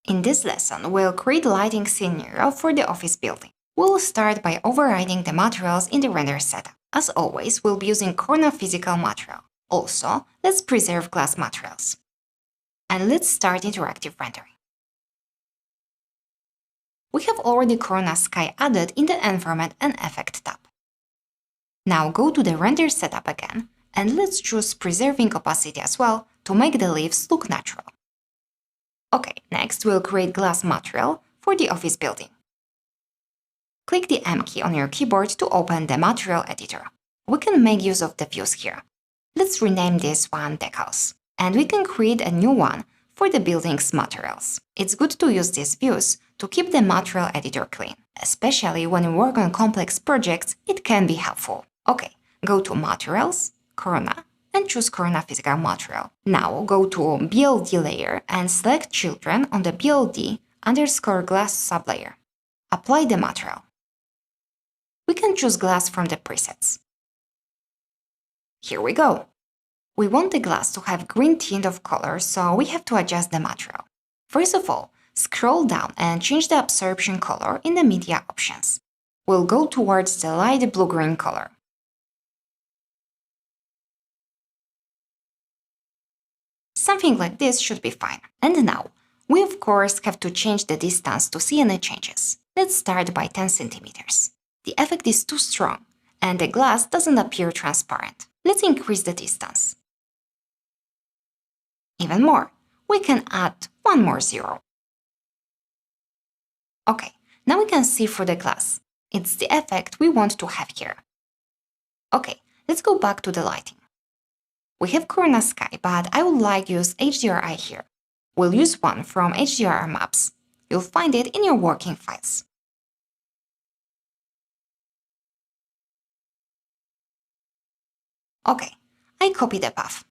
In this lesson, we'll create lighting scenario for the office building. We'll start by overriding the materials in the render setup. As always, we'll be using Corona physical material. Also, let's preserve glass materials. And let's start interactive rendering. We have already Corona Sky added in the Environment and Effect tab. Now go to the render setup again, and let's choose preserving opacity as well to make the leaves look natural. Okay, next we'll create glass material for the office building. Click the M key on your keyboard to open the material editor. We can make use of the views here. Let's rename this one decals, and we can create a new one for the building's materials. It's good to use these views to keep the material editor clean. Especially when you work on complex projects, it can be helpful. Okay, go to Materials, Corona, and choose Corona Physical Material. Now go to BLD layer and select Children on the BLD _ glass sublayer. Apply the material. We can choose glass from the presets. Here we go. We want the glass to have green tint of color, so we have to adjust the material. First of all, scroll down and change the absorption color in the media options. We'll go towards the light blue-green color. Something like this should be fine. And now, we of course have to change the distance to see any changes. Let's start by 10 centimeters. The effect is too strong, and the glass doesn't appear transparent. Let's increase the distance. Even more, we can add one more zero. Okay, now we can see through the glass. It's the effect we want to have here. Okay, let's go back to the lighting. We have Corona Sky, but I would like to use HDRI here. We'll use one from HDR Maps. You'll find it in your working files. Okay, I copy the path.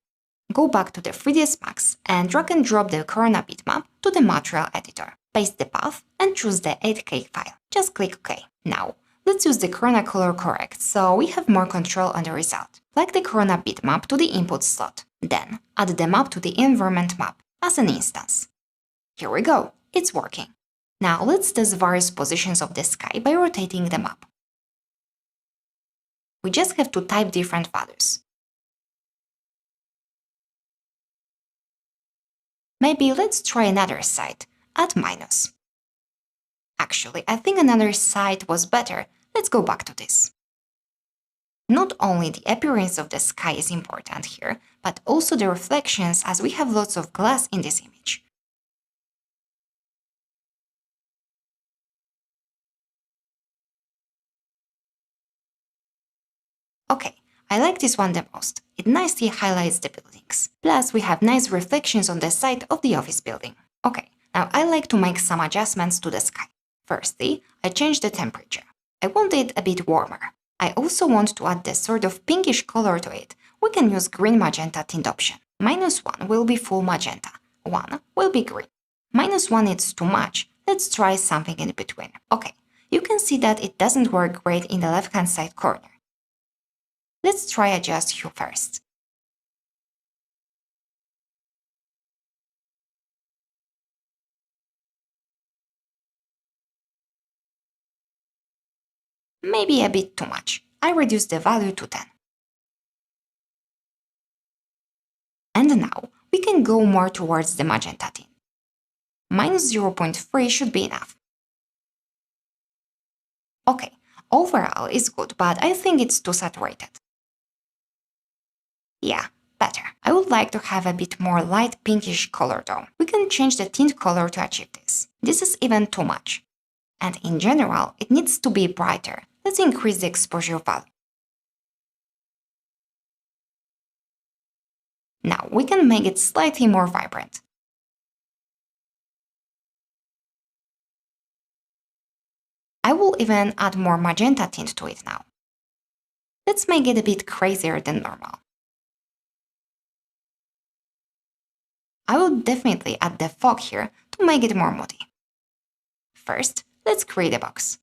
Go back to the 3ds Max and drag and drop the Corona bitmap to the material editor. Paste the path and choose the 8K file. Just click OK. Now, let's use the Corona color correct so we have more control on the result. Plug the Corona bitmap to the input slot. Then, add the map to the environment map as an instance. Here we go, it's working. Now let's test various positions of the sky by rotating the map. We just have to type different values. Maybe let's try another side, at minus. Actually, I think another side was better. Let's go back to this. Not only the appearance of the sky is important here, but also the reflections as we have lots of glass in this image. Okay, I like this one the most. It nicely highlights the buildings. Plus, we have nice reflections on the side of the office building. Okay, now I like to make some adjustments to the sky. Firstly, I change the temperature. I want it a bit warmer. I also want to add this sort of pinkish color to it. We can use green magenta tint option. -1 will be full magenta. 1 will be green. -1 is too much. Let's try something in between. Okay, you can see that it doesn't work great in the left-hand side corner. Let's try adjust hue first. Maybe a bit too much. I reduce the value to 10. And now, we can go more towards the magenta tint. -0.3 should be enough. Okay, overall it's good, but I think it's too saturated. Yeah, better. I would like to have a bit more light pinkish color though. We can change the tint color to achieve this. This is even too much. And in general, it needs to be brighter. Let's increase the exposure value. Now we can make it slightly more vibrant. I will even add more magenta tint to it now. Let's make it a bit crazier than normal. I will definitely add the fog here to make it more moody. First, let's create a box.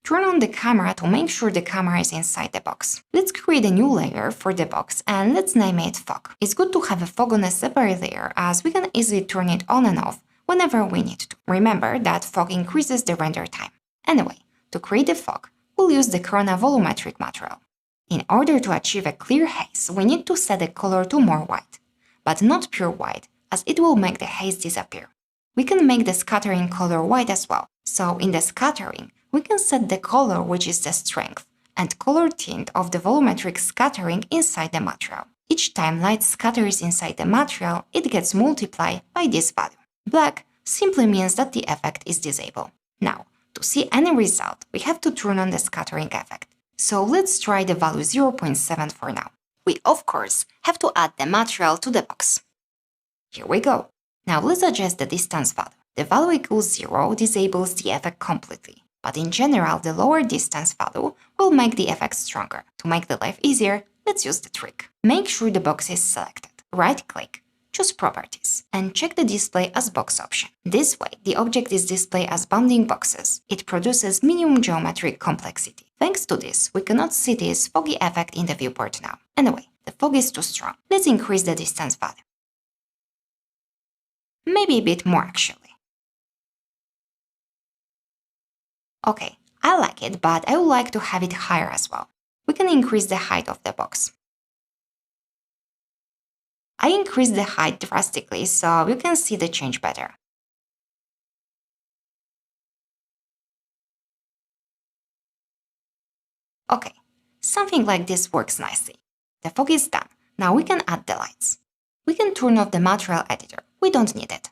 Turn on the camera to make sure the camera is inside the box. Let's create a new layer for the box and let's name it fog. It's good to have a fog on a separate layer as we can easily turn it on and off whenever we need to. Remember that fog increases the render time. Anyway, to create the fog, we'll use the Corona volumetric material. In order to achieve a clear haze, we need to set the color to more white, but not pure white, as it will make the haze disappear. We can make the scattering color white as well. So in the scattering, we can set the color, which is the strength, and color tint of the volumetric scattering inside the material. Each time light scatters inside the material, it gets multiplied by this value. Black simply means that the effect is disabled. Now, to see any result, we have to turn on the scattering effect. So let's try the value 0.7 for now. We, of course, have to add the material to the box. Here we go. Now let's adjust the distance value. The value equals 0 disables the effect completely, but in general, the lower distance value will make the effect stronger. To make the life easier, let's use the trick. Make sure the box is selected. Right-click, choose Properties, and check the Display as Box option. This way, the object is displayed as bounding boxes. It produces minimum geometric complexity. Thanks to this, we cannot see this foggy effect in the viewport now. Anyway, the fog is too strong. Let's increase the distance value. Maybe a bit more actually. Okay, I like it, but I would like to have it higher as well. We can increase the height of the box. I increased the height drastically so you can see the change better. Okay, something like this works nicely. The fog is done. Now we can add the lights. We can turn off the material editor. We don't need it.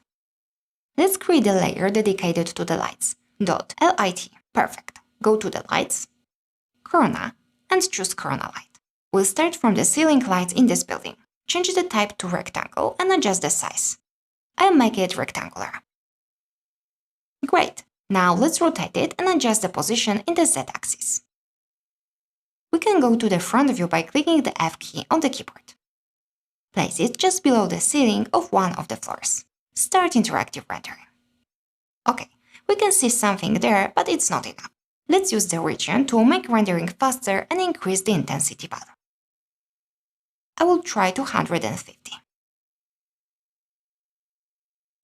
Let's create a layer dedicated to the lights. .lit. Perfect. Go to the lights, Corona, and choose Corona Light. We'll start from the ceiling lights in this building. Change the type to rectangle and adjust the size. I'll make it rectangular. Great. Now let's rotate it and adjust the position in the Z-axis. We can go to the front view by clicking the F key on the keyboard. Place it just below the ceiling of one of the floors. Start interactive rendering. Okay, we can see something there, but it's not enough. Let's use the region to make rendering faster and increase the intensity value. I will try 250.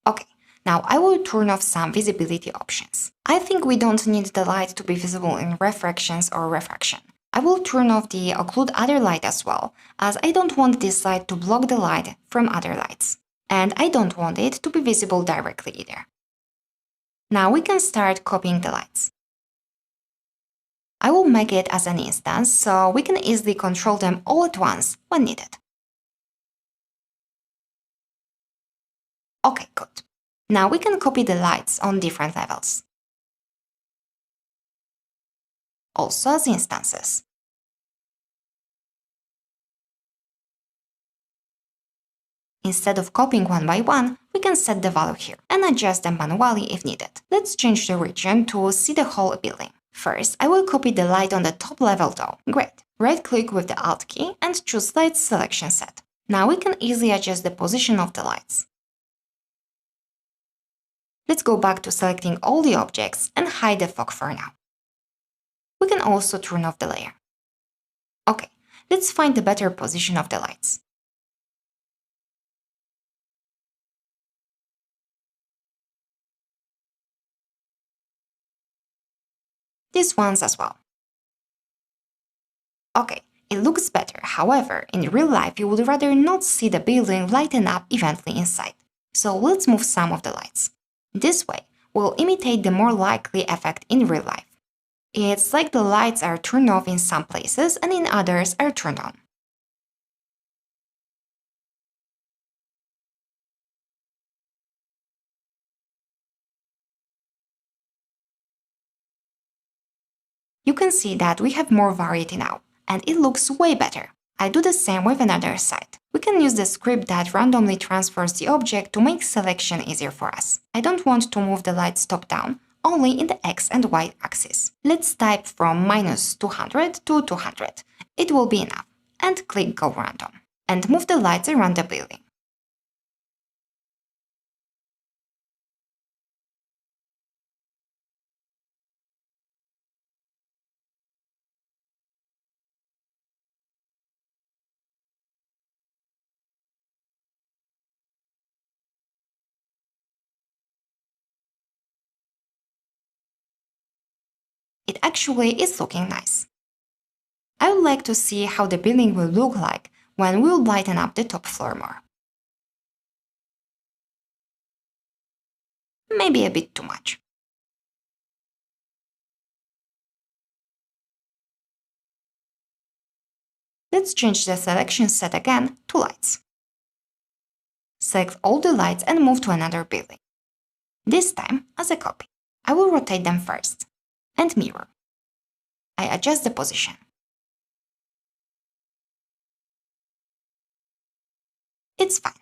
Okay, now I will turn off some visibility options. I think we don't need the light to be visible in refractions or refraction. I will turn off the Occlude Other Light as well, as I don't want this light to block the light from other lights. And I don't want it to be visible directly either. Now we can start copying the lights. I will make it as an instance so we can easily control them all at once when needed. Okay, good. Now we can copy the lights on different levels. Also as instances. Instead of copying one by one, we can set the value here and adjust them manually if needed. Let's change the region to see the whole building. First, I will copy the light on the top level though. Great. Right-click with the Alt key and choose Light Selection Set. Now we can easily adjust the position of the lights. Let's go back to selecting all the objects and hide the fog for now. We can also turn off the layer. Okay, let's find the better position of the lights. These ones as well. Okay, it looks better. However, in real life, you would rather not see the building lighten up evenly inside. So let's move some of the lights. This way, we'll imitate the more likely effect in real life. It's like the lights are turned off in some places and in others are turned on. You can see that we have more variety now, and it looks way better. I do the same with another side. We can use the script that randomly transfers the object to make selection easier for us. I don't want to move the lights top-down, only in the X and Y axis. Let's type from -200 to 200. It will be enough. And click Go Random. And move the lights around the building. It actually is looking nice. I would like to see how the building will look like when we'll lighten up the top floor more. Maybe a bit too much. Let's change the selection set again to lights. Select all the lights and move to another building. This time as a copy. I will rotate them first. And mirror. I adjust the position. It's fine.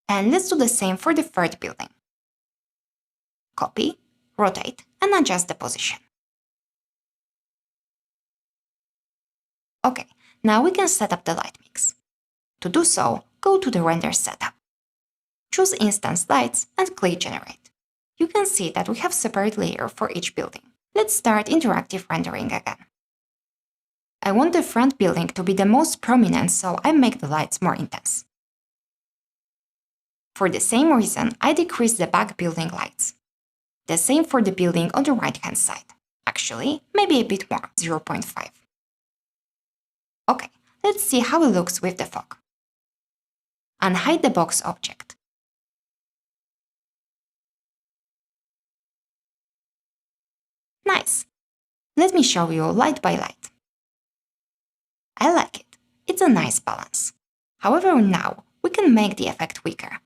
And let's do the same for the third building. Copy, rotate, and adjust the position. Okay, now we can set up the light mix. To do so, go to the render setup. Choose instance lights and click generate. You can see that we have separate layer for each building. Let's start interactive rendering again. I want the front building to be the most prominent, so I make the lights more intense. For the same reason, I decrease the back building lights. The same for the building on the right-hand side. Actually, maybe a bit more, 0.5. Okay, let's see how it looks with the fog. Unhide the box object. Nice! Let me show you light by light. I like it. It's a nice balance. However, now we can make the effect weaker.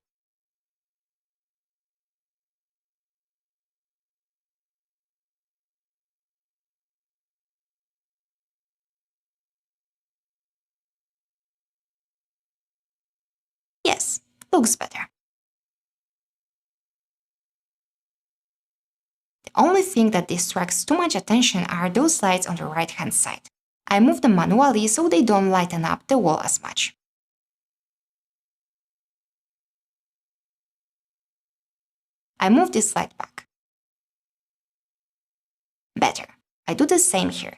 Yes, looks better. The only thing that distracts too much attention are those lights on the right-hand side. I move them manually so they don't lighten up the wall as much. I move this light back. Better. I do the same here.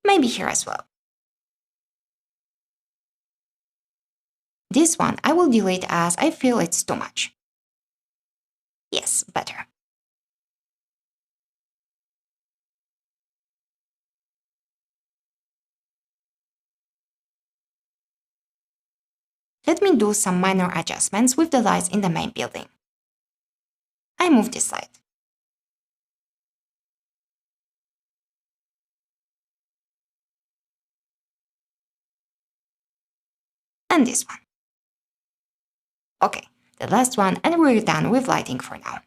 Maybe here as well. This one I will delete as I feel it's too much. Yes, better. Let me do some minor adjustments with the lights in the main building. I move this light. And this one. Okay, the last one, and we're done with lighting for now.